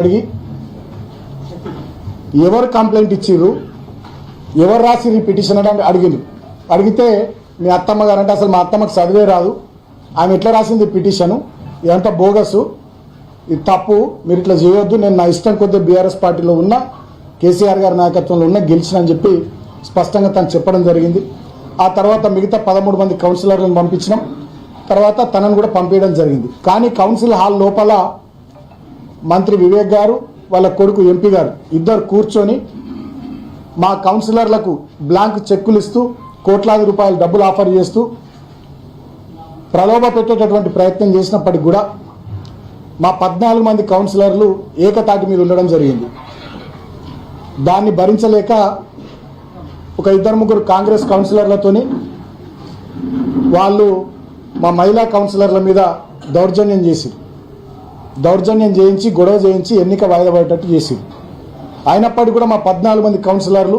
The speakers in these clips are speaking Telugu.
అడిగి ఎవరు కంప్లైంట్ ఇచ్చిర్రు, ఎవరు రాసి పిటిషన్ అని అడిగితే మీ అత్తమ్మ గారు అంటే అసలు మా అత్తమ్మకి చదివే రాదు, ఆమె ఎట్లా రాసింది పిటిషను, ఇదంతా బోగసు, ఇది తప్పు, మీరు ఇట్లా చేయొద్దు, నేను నా ఇష్టం కొద్దిగా బీఆర్ఎస్ పార్టీలో ఉన్న కేసీఆర్ గారి నాయకత్వంలో ఉన్న గెలిచినని చెప్పి స్పష్టంగా తను చెప్పడం జరిగింది. ఆ తర్వాత మిగతా 13 మంది కౌన్సిలర్లను పంపించినాం. తర్వాత తనను కూడా పంపించడం జరిగింది. కానీ కౌన్సిల్ హాల్ లోపల మంత్రి వివేక్ గారు వాళ్ళ కొడుకు ఎంపీ గారు ఇద్దరు కూర్చొని మా కౌన్సిలర్లకు బ్లాంక్ చెక్కులు ఇస్తూ కోట్లాది రూపాయలు డబ్బులు ఆఫర్ చేస్తూ ప్రలోభ పెట్టేటటువంటి ప్రయత్నం చేసినప్పటికి కూడా మా 14 మంది కౌన్సిలర్లు ఏకతాటి మీద ఉండడం జరిగింది. దాన్ని భరించలేక ఒక 2-3 కాంగ్రెస్ కౌన్సిలర్లతోని వాళ్ళు మా మహిళా కౌన్సిలర్ల మీద దౌర్జన్యం చేయించి గొడవ చేయించి ఎన్నిక వాయిదా పడేటట్టు చేసింది. అయినప్పటికీ కూడా మా 14 మంది కౌన్సిలర్లు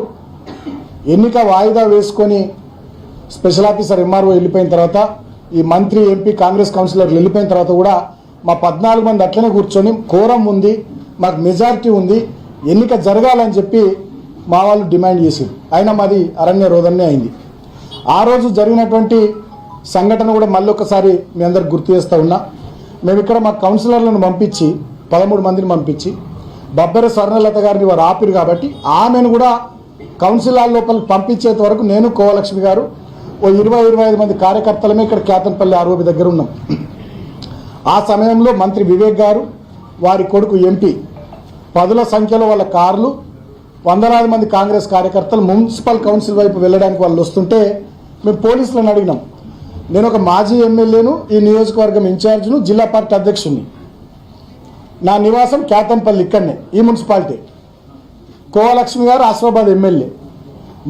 ఎన్నిక వాయిదా వేసుకొని స్పెషల్ ఆఫీసర్ ఎంఆర్ఓ వెళ్ళిపోయిన తర్వాత ఈ మంత్రి ఎంపీ కాంగ్రెస్ కౌన్సిలర్లు వెళ్ళిపోయిన తర్వాత కూడా మా 14 మంది అట్లనే కూర్చొని కోరం ఉంది, మాకు మెజారిటీ ఉంది, ఎన్నిక జరగాలని చెప్పి మా వాళ్ళు డిమాండ్ చేశారు. అయినా మాది అరణ్య రోదన్నే అయింది. ఆ రోజు జరిగినటువంటి సంఘటన కూడా మళ్ళీ ఒకసారి మీ అందరికి గుర్తు చేస్తూ ఉన్నా. మేము ఇక్కడ మా కౌన్సిలర్లను పంపించి 13 మందిని పంపించి బబ్బెర స్వర్ణలత గారిని వారు ఆపిరు కాబట్టి ఆమెను కూడా కౌన్సిల్ హాల్ లోపల పంపించేంత వరకు నేను కోవలక్ష్మి గారు ఓ 20-25 మంది కార్యకర్తలమే ఇక్కడ కేతన్పల్లి ఆర్ఓబి దగ్గర ఉన్నాం. ఆ సమయంలో మంత్రి వివేక్ గారు వారి కొడుకు ఎంపీ 10ల సంఖ్యలో వాళ్ళ కార్లు, వందలాది మంది కాంగ్రెస్ కార్యకర్తలు మున్సిపల్ కౌన్సిల్ వైపు వెళ్ళడానికి వాళ్ళు వస్తుంటే మేము పోలీసులను అడిగినాం. నేను ఒక మాజీ ఎమ్మెల్యేను, ఈ నియోజకవర్గం ఇన్ఛార్జ్ను, జిల్లా పార్టీ అధ్యక్షుడిని. నా నివాసం కేతంపల్లి, ఇక్కడనే ఈ మున్సిపాలిటీ. కోవలక్ష్మి గారు ఆసిఫాబాద్ ఎమ్మెల్యే.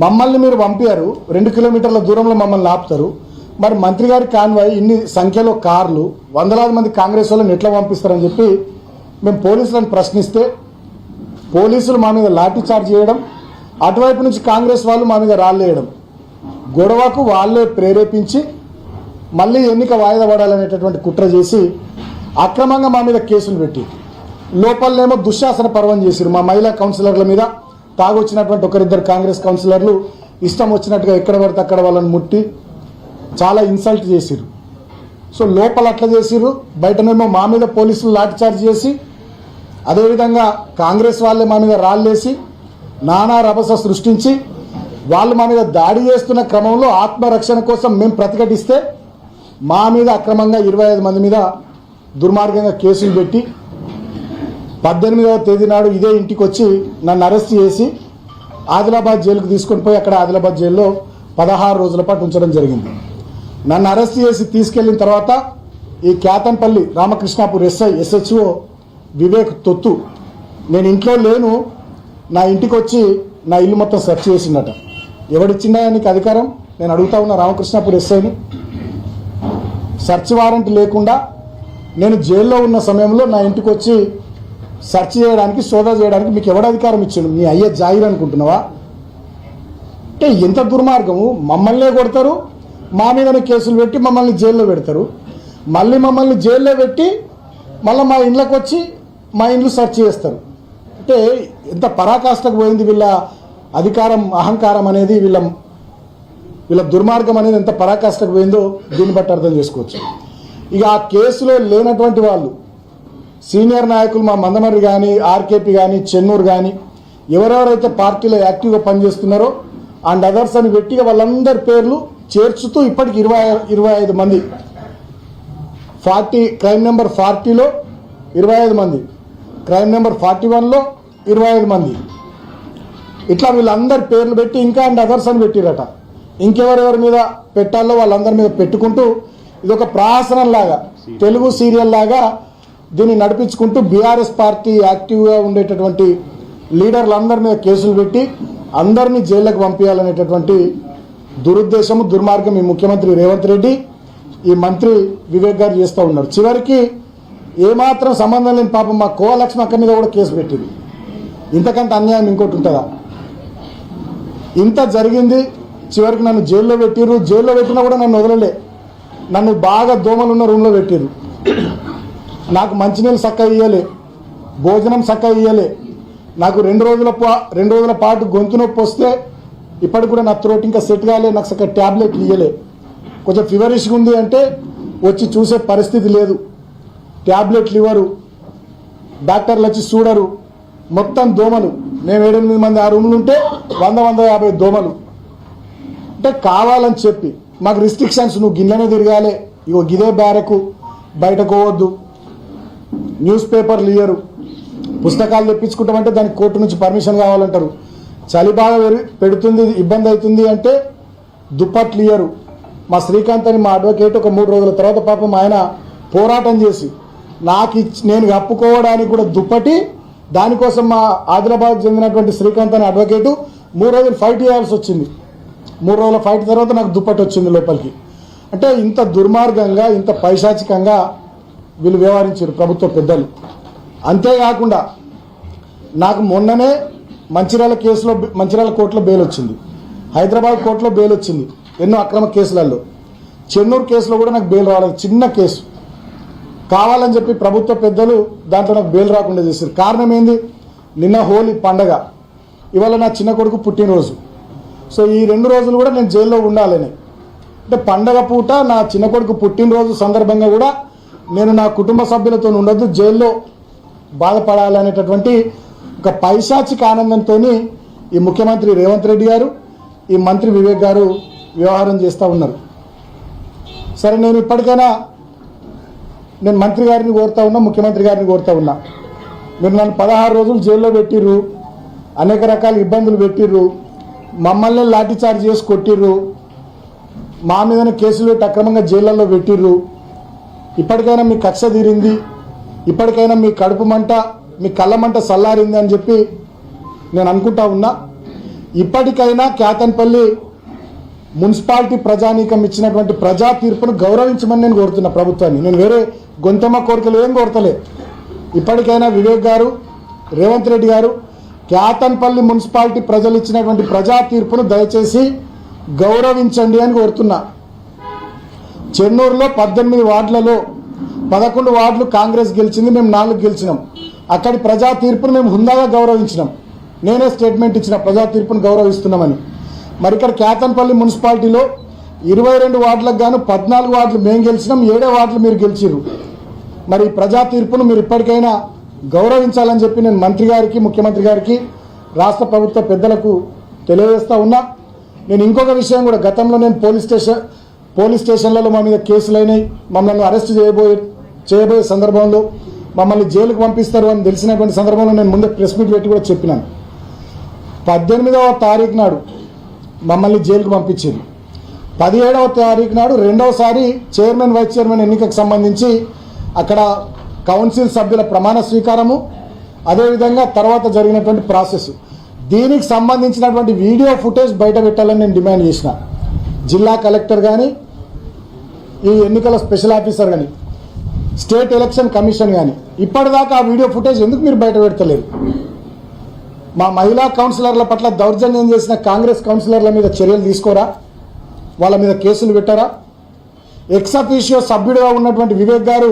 మమ్మల్ని మీరు పంపారు, 2 కిలోమీటర్ల దూరంలో మమ్మల్ని ఆపుతారు. మరి మంత్రి గారి కాన్వాయ్ ఇన్ని సంఖ్యలో కార్లు, వందలాది మంది కాంగ్రెస్ వాళ్ళని ఎట్లా పంపిస్తారని చెప్పి మేము పోలీసులను ప్రశ్నిస్తే పోలీసులు మా మీద లాఠీ చార్జ్ చేయడం, అటువైపు నుంచి కాంగ్రెస్ వాళ్ళు మా మీద రాళ్ళేయడం, గొడవకు వాళ్ళే ప్రేరేపించి మళ్ళీ ఎన్నిక వాయిదా పడాలనేటటువంటి కుట్ర చేసి అక్రమంగా మా మీద కేసులు పెట్టి లోపలనేమో దుశ్శాసన పర్వం చేసిరు. మా మహిళా కౌన్సిలర్ల మీద తాగొచ్చినటువంటి 1-2 కాంగ్రెస్ కౌన్సిలర్లు ఇష్టం వచ్చినట్టుగా ఎక్కడ పడితే అక్కడ వాళ్ళని ముట్టి చాలా ఇన్సల్ట్ చేసిరు. సో లోపల అట్లా చేసిరు, బయటనేమో మా మీద పోలీసులు లాఠీ చార్జ్ చేసి, అదేవిధంగా కాంగ్రెస్ వాళ్ళే మా మీద రాళ్ళేసి నానా రభస సృష్టించి వాళ్ళు మా మీద దాడి చేస్తున్న క్రమంలో ఆత్మరక్షణ కోసం మేము ప్రతిఘటిస్తే మా మీద అక్రమంగా 25 మంది మీద దుర్మార్గంగా కేసులు పెట్టి 18వ తేదీ నాడు ఇదే ఇంటికి వచ్చి నన్ను అరెస్ట్ చేసి ఆదిలాబాద్ జైలుకు తీసుకొని పోయి అక్కడ ఆదిలాబాద్ జైల్లో 16 రోజుల పాటు ఉంచడం జరిగింది. నన్ను అరెస్ట్ చేసి తీసుకెళ్లిన తర్వాత ఈ కేతంపల్లి రామకృష్ణాపూర్ SHO వివేక్ తొత్తు, నేను ఇంట్లో లేను, నా ఇంటికి వచ్చి నా ఇల్లు మొత్తం సెర్చ్ చేసిందట. ఎవడిచ్చిందా నీకు అధికారం? నేను అడుగుతా ఉన్నా రామకృష్ణాపూర్ SIని. సెర్చ్ వారెంట్ లేకుండా నేను జైల్లో ఉన్న సమయంలో నా ఇంటికి వచ్చి సెర్చ్ చేయడానికి, సోదా చేయడానికి మీకు ఎవడు అధికారం ఇచ్చాడు? మీ అయ్యే జాయిర్ అనుకుంటున్నావా? అంటే ఎంత దుర్మార్గము! మమ్మల్నే కొడతారు, మా మీదనే కేసులు పెట్టి మమ్మల్ని జైల్లో పెడతారు, మళ్ళీ మమ్మల్ని జైల్లో పెట్టి మళ్ళీ మా ఇంట్లోకి వచ్చి మా ఇండ్లు సెర్చ్ చేస్తారు. అంటే ఎంత పరాకాష్ఠకు పోయింది వీళ్ళ అధికారం, అహంకారం అనేది, వీళ్ళ దుర్మార్గం అనేది ఎంత పరాకాష్ఠకు పోయిందో దీన్ని బట్టి అర్థం చేసుకోవచ్చు. ఇక ఆ కేసులో లేనటువంటి వాళ్ళు సీనియర్ నాయకులు మా మందమర్రి కానీ, ఆర్కేపీ కానీ, చెన్నూరు కానీ ఎవరెవరైతే పార్టీలో యాక్టివ్గా పనిచేస్తున్నారో అండ్ అదర్స్ అని పెట్టిగా వాళ్ళందరి పేర్లు చేర్చుతూ ఇప్పటికి 25 మంది, 40 క్రైమ్ నెంబర్ 40లో 25 మంది, క్రైమ్ నెంబర్ 41లో 25 మంది, ఇట్లా వీళ్ళందరి పేర్లు పెట్టి ఇంకా అండ్ అదర్స్ అని పెట్టిరట. ఇంకెవరెవరి మీద పెట్టాలో వాళ్ళందరి మీద పెట్టుకుంటూ ఇదొక ప్రహసనం లాగా, తెలుగు సీరియల్ లాగా దీన్ని నడిపించుకుంటూ బీఆర్ఎస్ పార్టీ యాక్టివ్గా ఉండేటటువంటి లీడర్లందరి మీద కేసులు పెట్టి అందరినీ జైళ్ళకు పంపించాలనేటటువంటి దురుద్దేశము, దుర్మార్గం ఈ ముఖ్యమంత్రి రేవంత్ రెడ్డి, ఈ మంత్రి వివేక్ గారు చేస్తూ ఉన్నారు. చివరికి ఏమాత్రం సంబంధం లేని పాపం మా కోవలక్ష్మి అక్క మీద కూడా కేసు పెట్టింది. ఇంతకంటే అన్యాయం ఇంకోటి ఉంటుందా? ఇంత జరిగింది. చివరికి నన్ను జైల్లో పెట్టిర్రు. జైల్లో పెట్టినా కూడా నన్ను వదలలే. నన్ను బాగా దోమలున్న రూమ్లో పెట్టిర్రు. నాకు మంచినీళ్ళు చక్కగా ఇవ్వలే. భోజనం చక్కగా ఇయ్యలే, నాకు 2 రోజుల పాటు గొంతు నొప్పి వస్తే ఇప్పటికి కూడా నా త్రోట్ ఇంకా సెట్ కాలే, నాకు చక్కగా ట్యాబ్లెట్లు ఇయ్యలే. కొంచెం ఫీవరిష్గా ఉంది అంటే వచ్చి చూసే పరిస్థితి లేదు, ట్యాబ్లెట్లు ఇవ్వరు, డాక్టర్లు వచ్చి చూడరు, మొత్తం దోమలు. మేము 7-8 మంది ఆ రూమ్లు ఉంటే 100-150 దోమలు. అంటే కావాలని చెప్పి మాకు రిస్ట్రిక్షన్స్, నువ్వు గిన్నెనే తిరగాలి, ఇగో గిదే బ్యారకు, బయటకు పోవద్దు, న్యూస్ పేపర్లు ఇయ్యరు, పుస్తకాలు తెప్పించుకుంటామంటే దానికి కోర్టు నుంచి పర్మిషన్ కావాలంటారు, చలి బాగా పెడుతుంది ఇబ్బంది అవుతుంది అంటే దుప్పట్లు ఇయ్యరు. మా శ్రీకాంత్ అని మా అడ్వకేట్ ఒక 3 రోజుల తర్వాత పాపం ఆయన పోరాటం చేసి నేను కప్పుకోవడానికి కూడా దుప్పటి, దానికోసం మా ఆదిలాబాద్ చెందినటువంటి శ్రీకాంత్ అనే అడ్వకేటు 3 రోజులు ఫైట్ చేయాల్సి వచ్చింది. 3 రోజుల ఫైట్ తర్వాత నాకు దుప్పటి వచ్చింది లోపలికి. అంటే ఇంత దుర్మార్గంగా, ఇంత పైశాచికంగా వీళ్ళు వ్యవహరించారు ప్రభుత్వ పెద్దలు. అంతేకాకుండా నాకు మొన్ననే మంచిర్యాల కోర్టులో బెయిల్ వచ్చింది, హైదరాబాద్ కోర్టులో బెయిల్ వచ్చింది, ఎన్నో అక్రమ కేసులలో. చెన్నూరు కేసులో కూడా నాకు బెయిల్ రాలేదు, చిన్న కేసు. కావాలని చెప్పి ప్రభుత్వ పెద్దలు దాంట్లో నాకు బెయిల్ రాకుండా చేశారు. కారణం ఏంది? నిన్న హోలీ పండగ, ఇవాళ నా చిన్న కొడుకు పుట్టినరోజు. సో ఈ 2 రోజులు కూడా నేను జైల్లో ఉండాలని, అంటే పండగ పూట నా చిన్న కొడుకు పుట్టినరోజు సందర్భంగా కూడా నేను నా కుటుంబ సభ్యులతో ఉండొద్దు, జైల్లో బాధపడాలనేటటువంటి ఒక పైశాచిక ఆనందంతో ఈ ముఖ్యమంత్రి రేవంత్ రెడ్డి గారు, ఈ మంత్రి వివేక్ గారు వ్యవహారం చేస్తూ ఉన్నారు. సరే, నేను ఇప్పటికైనా మంత్రి గారిని కోరుతా ఉన్నా, ముఖ్యమంత్రి గారిని కోరుతా ఉన్నా, మీరు నన్ను 16 రోజులు జైల్లో పెట్టిర్రు, అనేక రకాల ఇబ్బందులు పెట్టిర్రు, మమ్మల్ని లాఠీ చార్జ్ చేసి కొట్టిర్రు, మా మీదనే కేసులు పెట్టి అక్రమంగా జైళ్ళల్లో పెట్టిర్రు. ఇప్పటికైనా మీ కక్ష తీరింది, ఇప్పటికైనా మీ కడుపు మంట, మీ కళ్ళ మంట చల్లారింది అని చెప్పి నేను అనుకుంటా ఉన్నా. ఇప్పటికైనా కేతన్పల్లి మున్సిపాలిటీ ప్రజానీకం ఇచ్చినటువంటి ప్రజా తీర్పును గౌరవించమని నేను కోరుతున్నా ప్రభుత్వాన్ని. నేను వేరే గొంతమ్మ కోరికలు ఏం కోరతలే. ఇప్పటికైనా వివేక్ గారు, రేవంత్ రెడ్డి గారు, కేతన్పల్లి మున్సిపాలిటీ ప్రజలు ఇచ్చినటువంటి ప్రజా తీర్పును దయచేసి గౌరవించండి అని కోరుతున్నా. చెన్నూరులో 18 వార్డులలో 11 వార్డులు కాంగ్రెస్ గెలిచింది, మేము 4 గెలిచినాం. అక్కడి ప్రజా తీర్పును మేము హుందాగా గౌరవించినాం. నేనే స్టేట్మెంట్ ఇచ్చిన ప్రజా తీర్పును గౌరవిస్తున్నామని. మరి ఇక్కడ కేతన్పల్లి మున్సిపాలిటీలో 22 వార్డులకు గాను 14 వార్డులు మేము గెలిచినాం, 7 వార్డులు మీరు గెలిచిరు. మరి ప్రజా తీర్పును మీరు ఇప్పటికైనా గౌరవించాలని చెప్పి నేను మంత్రి గారికి, ముఖ్యమంత్రి గారికి, రాష్ట్ర ప్రభుత్వ పెద్దలకు తెలియజేస్తూ ఉన్నా. నేను ఇంకొక విషయం కూడా, గతంలో నేను పోలీస్ స్టేషన్లలో మా మీద కేసులైనాయి, మమ్మల్ని అరెస్ట్ చేయబోయే సందర్భంలో మమ్మల్ని జైలుకు పంపిస్తారు అని తెలిసినటువంటి సందర్భంలో నేను ముందే ప్రెస్ మీట్ పెట్టి కూడా చెప్పినాను. 18వ తారీఖు నాడు మమ్మల్ని జైలుకు పంపించింది. 17వ తారీఖు నాడు రెండవసారి చైర్మన్, వైస్ చైర్మన్ ఎన్నికకు సంబంధించి అక్కడ కౌన్సిల్ సభ్యుల ప్రమాణ స్వీకారము, అదేవిధంగా తర్వాత జరిగినటువంటి ప్రాసెస్, దీనికి సంబంధించినటువంటి వీడియో ఫుటేజ్ బయట పెట్టాలని నేను డిమాండ్ చేసిన. జిల్లా కలెక్టర్ కానీ, ఈ ఎన్నికల స్పెషల్ ఆఫీసర్ కానీ, స్టేట్ ఎలక్షన్ కమిషన్ కానీ ఇప్పటిదాకా ఆ వీడియో ఫుటేజ్ ఎందుకు మీరు బయట పెడతలేరు? మా మహిళా కౌన్సిలర్ల పట్ల దౌర్జన్యం చేసిన కాంగ్రెస్ కౌన్సిలర్ల మీద చర్యలు తీసుకోరా? వాళ్ళ మీద కేసులు పెట్టారా? ఎక్స్ అఫీషియో సభ్యుడిగా ఉన్నటువంటి వివేక్ గారు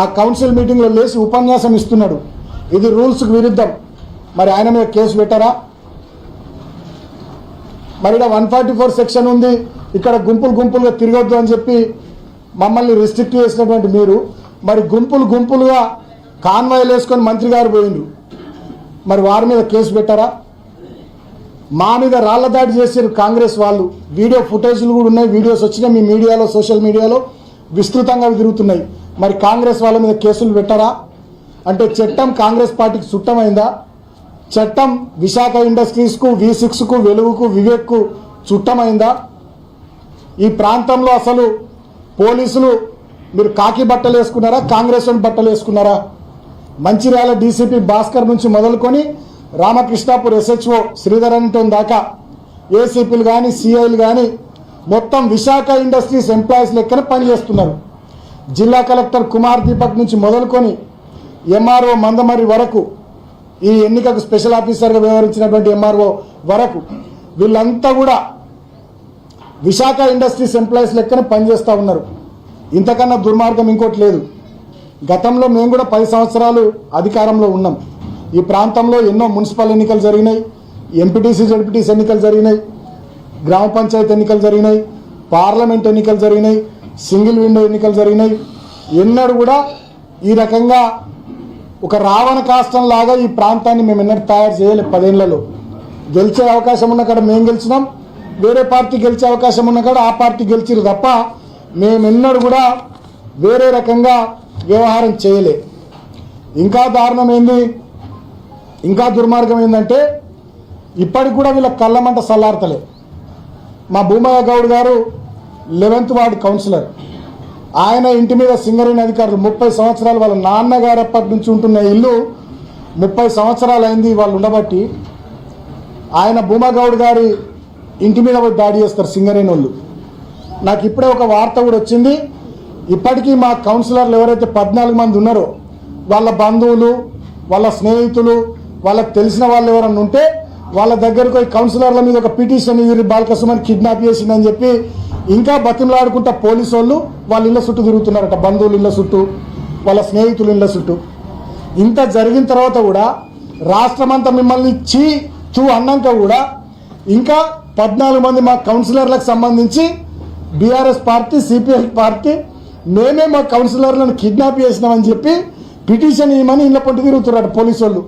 ఆ కౌన్సిల్ మీటింగ్లో లేచి ఉపన్యాసం ఇస్తున్నాడు, ఇది రూల్స్కి విరుద్ధం. మరి ఆయన మీద కేసు పెట్టారా? మరి ఇక్కడ 144 సెక్షన్ ఉంది, ఇక్కడ గుంపులుగా తిరగొద్దు అని చెప్పి మమ్మల్ని రిస్ట్రిక్ట్ చేసినటువంటి మీరు మరి గుంపులుగా కాన్వాయ్లు వేసుకొని మంత్రి గారు పోయిండ్రు, మరి వారి మీద కేసు పెట్టారా? మా మీద రాళ్ల దాడి చేసారు కాంగ్రెస్ వాళ్ళు. వీడియో ఫుటేజ్లు కూడా ఉన్నాయి, వీడియోస్ వచ్చినాయి, మీ మీడియాలో, సోషల్ మీడియాలో విస్తృతంగా తిరుగుతున్నాయి. మరి కాంగ్రెస్ వాళ్ళ మీద కేసులు పెట్టారా? అంటే చట్టం కాంగ్రెస్ పార్టీకి చుట్టమైందా? చట్టం విశాఖ ఇండస్ట్రీస్కు, V6కు, వెలుగుకు, వివేక్కు చుట్టమైందా? ఈ ప్రాంతంలో అసలు పోలీసులు మీరు కాకి బట్టలు వేసుకున్నారా, కాంగ్రెస్ బట్టలు వేసుకున్నారా? మంచిర్యాల డీసీపీ భాస్కర్ నుంచి మొదలుకొని రామకృష్ణాపూర్ SHO శ్రీధరన్టోన్ దాకా ఏసీపీలు కానీ, సిఐలు కానీ మొత్తం విశాఖ ఇండస్ట్రీస్ ఎంప్లాయీస్ లెక్కన పనిచేస్తున్నారు. జిల్లా కలెక్టర్ కుమార్ దీపక్ నుంచి మొదలుకొని MRO మందమరి వరకు, ఈ ఎన్నికకు స్పెషల్ ఆఫీసర్గా వ్యవహరించినటువంటి MRO వరకు వీళ్ళంతా కూడా విశాఖ ఇండస్ట్రీస్ ఎంప్లాయీస్ లెక్కన పనిచేస్తూ ఉన్నారు. ఇంతకన్నా దుర్మార్గం ఇంకోటి లేదు. గతంలో మేము కూడా 10 సంవత్సరాలు అధికారంలో ఉన్నాం. ఈ ప్రాంతంలో ఎన్నో మున్సిపల్ ఎన్నికలు జరిగినాయి, ఎంపీటీసీ జడ్పీటీసీ ఎన్నికలు జరిగినాయి, గ్రామ పంచాయతీ ఎన్నికలు జరిగినాయి, పార్లమెంట్ ఎన్నికలు జరిగినాయి, సింగిల్ విండో ఎన్నికలు జరిగినాయి. ఎన్నడూ కూడా ఈ రకంగా ఒక రావణ కాష్టం లాగా ఈ ప్రాంతాన్ని మేము ఎన్నడూ తయారు చేయలేదు. 10 ఏళ్లలో గెలిచే అవకాశం ఉన్న కాడ మేము గెలిచినాం, వేరే పార్టీ గెలిచే అవకాశం ఉన్న కాడ ఆ పార్టీ గెలిచిరు తప్ప మేమెన్నడూ కూడా వేరే రకంగా వ్యవహారం చేయలే. ఇంకా దారుణం ఏంది, ఇంకా దుర్మార్గం ఏంటంటే ఇప్పటికి కూడా వీళ్ళ కళ్ళమంట సల్లార్తలే. మా భూమయ్య గౌడ్ గారు 11th వార్డు కౌన్సిలర్, ఆయన ఇంటి మీద సింగరేణి అధికారులు 30 సంవత్సరాలు వాళ్ళ నాన్నగారు ఎప్పటి నుంచి ఉంటున్న ఇల్లు 30 సంవత్సరాలు అయింది వాళ్ళు ఉండబట్టి. ఆయన భూమగౌడ్ గారి ఇంటి మీద పోయి దాడి చేస్తారు సింగరేణి వాళ్ళు. నాకు ఇప్పుడే ఒక వార్త కూడా వచ్చింది, ఇప్పటికీ మా కౌన్సిలర్లు ఎవరైతే 14 మంది ఉన్నారో వాళ్ళ బంధువులు, వాళ్ళ స్నేహితులు, వాళ్ళకి తెలిసిన వాళ్ళు ఎవరన్నా ఉంటే వాళ్ళ దగ్గరకు పోయి కౌన్సిలర్ల మీద ఒక పిటిషన్ బాలకసుమని కిడ్నాప్ చేసిందని చెప్పి ఇంకా బతిమలాడుకుంటా పోలీసు వాళ్ళు వాళ్ళ ఇళ్ళ చుట్టూ తిరుగుతున్నారట, బంధువుల ఇళ్ళ చుట్టూ, వాళ్ళ స్నేహితుల ఇళ్ళ చుట్టూ. ఇంత జరిగిన తర్వాత కూడా రాష్ట్రమంతా మిమ్మల్ని చూ అన్నాక కూడా ఇంకా 14 మంది మా కౌన్సిలర్లకు సంబంధించి బీఆర్ఎస్ పార్టీ, సిపిఐ పార్టీ మేమే మా కౌన్సిలర్లను కిడ్నాప్ చేసినామని చెప్పి పిటిషన్ ఇవ్వమని ఇళ్ళ పొంటి తిరుగుతున్నారు పోలీసు వాళ్ళు.